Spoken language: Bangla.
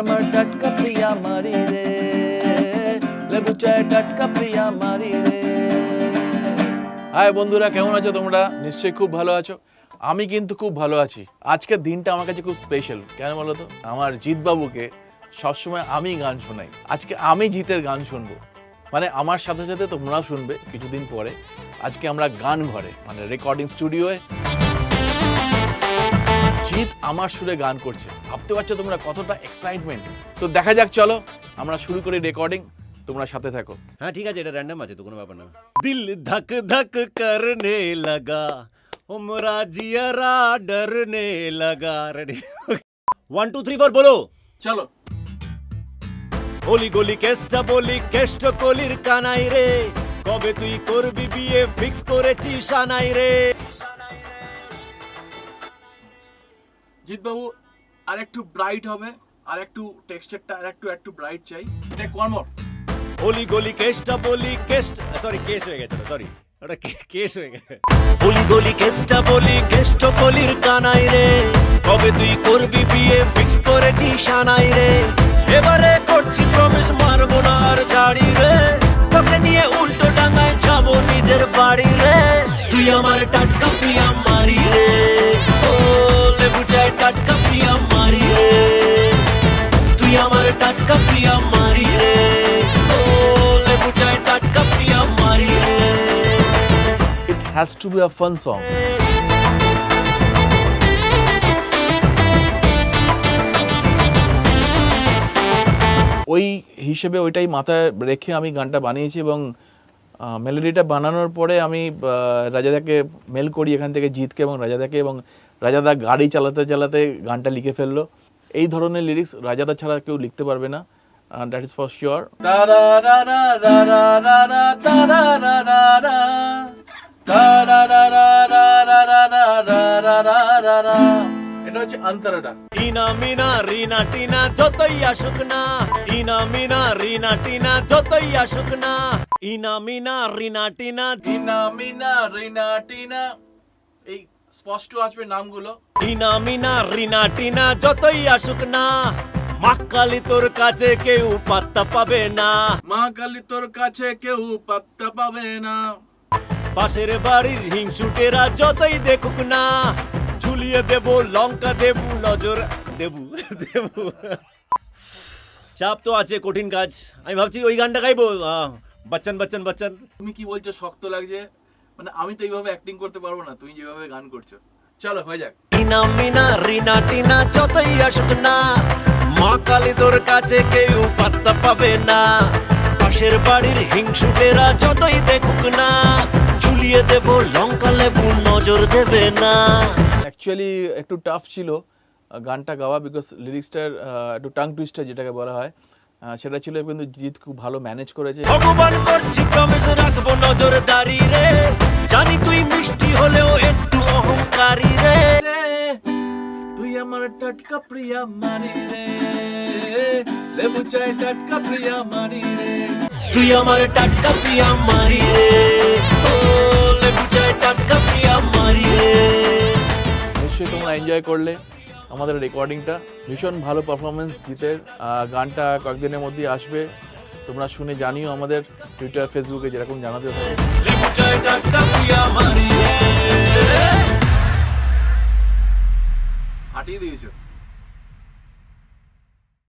আমার টাটকা প্রিয়া মারি রে, লেবু চায় টাটকা প্রিয়া মারি রে। হাই বন্ধুরা, কেমন আছো তোমরা? নিশ্চয়ই খুব ভালো আছো। আমি কিন্তু খুব ভালো আছি। আজকের দিনটা আমার কাছে খুব স্পেশাল। কেন বলো তো? আমার জিৎ বাবুকে সবসময় আমি গান শোনাই। আজকে আমি জিতের গান শুনবো, মানে আমার সাথে সাথে তোমরাও শুনবে কিছুদিন পরে। আজকে আমরা গান ঘরে, মানে রেকর্ডিং স্টুডিওয়ে জিৎ আমার সুরে গান করছে। ভাবতে পারছো তোমরা কতটা এক্সাইটমেন্ট? তো দেখা যাক, চলো আমরা শুরু করি রেকর্ডিং। তোমরা সাথে থাকো। হ্যাঁ ঠিক আছে, এটা র্যান্ডম আছে তো, কোনো ব্যাপার না। দিল ধক ধক করনে লাগা, উমরা জিয়ারা ডরনে লাগা। রেডি? 1 2 3 4 বলো। চলো। গলি গলি কেষ্টা বলি কেষ্ট কলির কানাই রে, কবে তুই করবি বিয়ে ফিক্স করেছি সানাই রে। জিৎ বাবু আর একটু ব্রাইট হবে, আর একটু টেক্সচারটা আর একটু ব্রাইট চাই। Take one more. গলি গলি কেষ্টা বলি কেষ্ট, সরি কেস হয়ে গেছে, সরি ওটা কেস হয়ে গেছে। গলি গলি কেষ্টা বলি কেষ্ট কলির কানাই রে, কবে তুই করবি বিয়ে ফিক্স করেছি সানাই রে। এবারে করছি প্রমিস, মারবো না আর ঝাড়ি রে, তোকে নিয়ে উল্টো ডাঙায় যাবো নিজের বাড়ি রে। তুই আমার টাটকা প্রিয়া মারি রে, ও লেবু চায় টাটকা প্রিয়া মারি রে। তুই আমার টাটকা প্রিয়া মারি রে, ও লেবু চায় টাটকা প্রিয়া মারি রে। It has to be a fun song. ওই হিসেবে ওইটাই মাথায় রেখে আমি গানটা বানিয়েছি, এবং মেলোডিটা বানানোর পরে আমি রাজাদাকে মেল করি এখান থেকে, জিতকে এবং রাজাদাকে, এবং রাজাদা গাড়ি চালাতে চালাতে গানটা লিখে ফেললো। এই ধরনের লিরিক্স রাজাদা ছাড়া কেউ লিখতে পারবে না, দ্যাট ইজ ফর শিওর। এটা হচ্ছে অন্তরাটা। ইনা মিনা রিনা টিনা যতই আসুক না, ইনা মিনা রিনা টিনা যতই আসুক না, ইনা মিনা রিনা টিনা, ইনা মিনা রিনা টিনা, এই স্পষ্ট আসবে নামগুলো। ইনা মিনা রিনা টিনা যতই আসুক না, মা কালী তোর কাছে কেউ পাত্তা পাবে না, মা কালী তোর কাছে কেউ পাত্তা পাবে না। পাশের বাড়ির হিংসুটেরা যতই দেখুক না, ঝুলিয়ে দেবো লঙ্কা দেবু, নজর দেবু দেবু। চাপ তো আছে, কঠিন কাজ। আমি ভাবছি ওই গানটা গাইবো, বচ্চন বচ্চন বচ্চন। তুমি কি বলছো শক্ত লাগছে? মানে আমি তো এইভাবে অ্যাক্টিং করতে পারবো না, তুমি যেভাবে গান করছো। চলো হয়ে যাক। ইনা মিনা রিনা টিনা যতই আসুক না, মা কালী তোর কাছে কেউ পাত্তা পাবে না, পাশের বাড়ির হিংসুটেরা যতই দেখুক না, ঝুলিয়ে দেবো লঙ্কা লেবু, নজর দেবে না। অ্যাকচুয়ালি একটু টাফ ছিল গানটা গাওয়া, বিকজ লিরিক্সটার একটু টাং টুইস্টার যেটাকে বলা হয়, সেটা ছিল, কিন্তু জিৎ খুব ভালো ম্যানেজ করেছে। ভগবান করছি প্রমিস রাখবো নজরদারি রে, জানি তুই মিষ্টি হলেও একটু অহংকারী রে। তুই আমার টাটকা প্রিয়া মারি রে, লেবু চায় টাটকা প্রিয়া মারি রে। তুই আমার টাটকা প্রিয়া মারি রে, ও লেবু চায় টাটকা প্রিয়া মারি রে। নিশ্চয়ই তোমরা এনজয় করলে আমাদের রেকর্ডিংটা। ভীষণ ভালো পারফরমেন্স জিতের। গানটা কয়েকদিনের মধ্যেই আসবে, তোমরা শুনে জানিও আমাদের টুইটার ফেসবুকে যেরকম জানাতে হবে। লেবু চায় টাটকা প্রিয়া মারি রে। হাঁটিয়ে দিয়েছো।